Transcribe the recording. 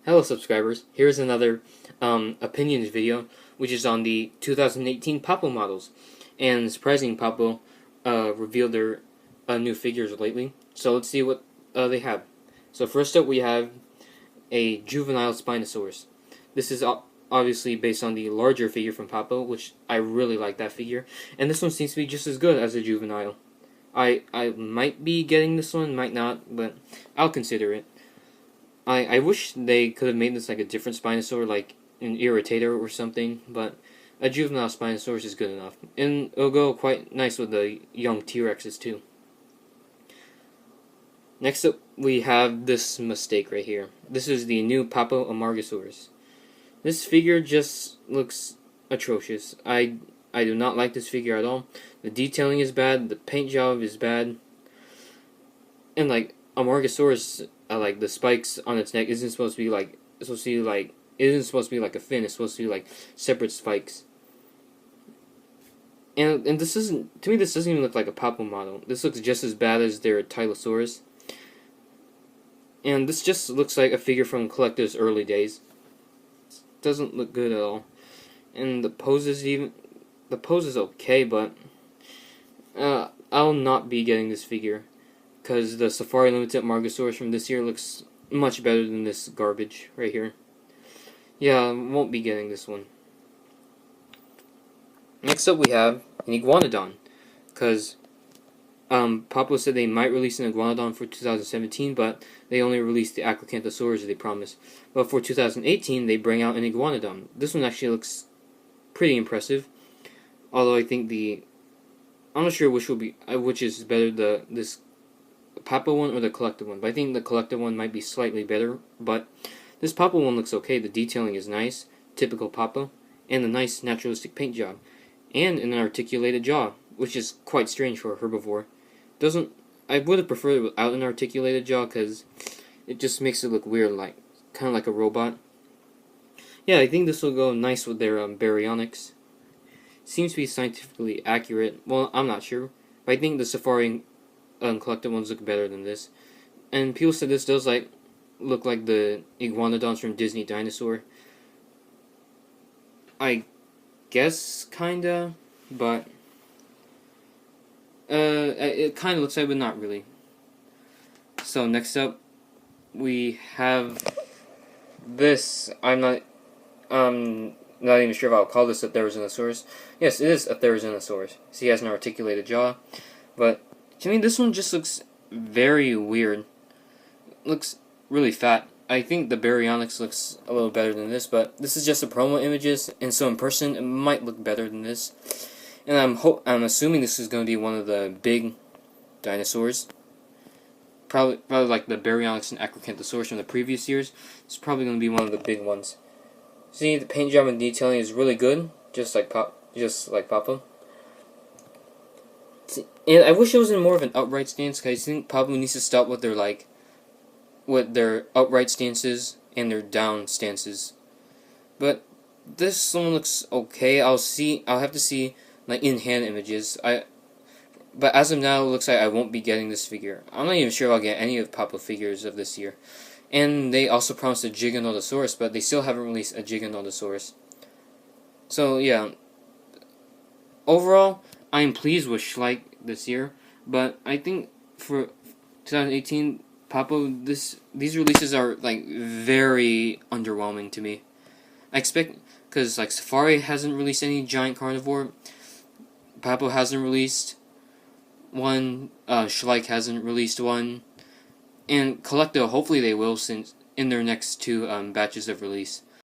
Hello subscribers, here's another opinions video, which is on the 2018 Papo models. And surprising, Papo revealed their new figures lately. So let's see what they have. So first up we have a Juvenile Spinosaurus. This is obviously based on the larger figure from Papo, which I really like that figure. And this one seems to be just as good as a Juvenile. I might be getting this one, might not, but I'll consider it. I wish they could have made this like a different Spinosaur, like an Irritator or something, but a Juvenile Spinosaurus is good enough. And it'll go quite nice with the young T-Rexes too. Next up, we have this mistake right here. This is the new Papo Amargasaurus. This figure just looks atrocious. I do not like this figure at all. The detailing is bad, the paint job is bad, and like Amargasaurus, like the spikes on its neck isn't supposed to be like it isn't supposed to be like a fin. It's supposed to be like separate spikes. And this isn't, to me, this doesn't even look like a Papo model. This looks just as bad as their Tylosaurus. And this just looks like a figure from Collector's early days. It doesn't look good at all. And the pose is okay, but I'll not be getting this figure, because the Safari Limited Amargasaurus from this year looks much better than this garbage right here. Yeah, I won't be getting this one. Next up we have an Iguanodon, because Papo said they might release an Iguanodon for 2017, but they only released the Acrocanthosaurus they promised. But for 2018, they bring out an Iguanodon. This one actually looks pretty impressive, although I think I'm not sure which is better, this Papo one or the collector one, but I think the collector one might be slightly better. But this Papo one looks okay. The detailing is nice, typical Papo, and a nice naturalistic paint job, and an articulated jaw, which is quite strange for a herbivore. I would have preferred it without an articulated jaw, because it just makes it look weird, like kind of like a robot. Yeah, I think this will go nice with their baryonyx. Seems to be scientifically accurate. Well, I'm not sure, but I think the Safari collected ones look better than this. And people said this does look like the Iguanodons from Disney Dinosaur. I guess kinda, but it kinda looks like, but not really. So next up we have this. I'm not even sure if I'll call this a Therizinosaurus. Yes, it is a Therizinosaurus. So he has an articulated jaw, but to me this one just looks very weird. Looks really fat. I think the baryonyx looks a little better than this, but this is just the promo images, and so in person it might look better than this. And I'm assuming this is going to be one of the big dinosaurs. Probably like the baryonyx and Acrocanthosaurus from the previous years. It's probably going to be one of the big ones. See, the paint job and detailing is really good, just like Papo. And I wish it was in more of an upright stance, because I think Papo needs to stop with their upright stances and their down stances. But this one looks okay. I'll have to see like in-hand images. But as of now, it looks like I won't be getting this figure. I'm not even sure I'll get any of Papo figures of this year. And they also promised a Giganotosaurus, but they still haven't released a Giganotosaurus. So yeah, overall, I am pleased with Schleich this year, but I think for 2018, Papo, these releases are like very underwhelming to me. I expect, because like Safari hasn't released any giant carnivore, Papo hasn't released one, Schleich hasn't released one, and Collecto, hopefully they will, since in their next two batches of release.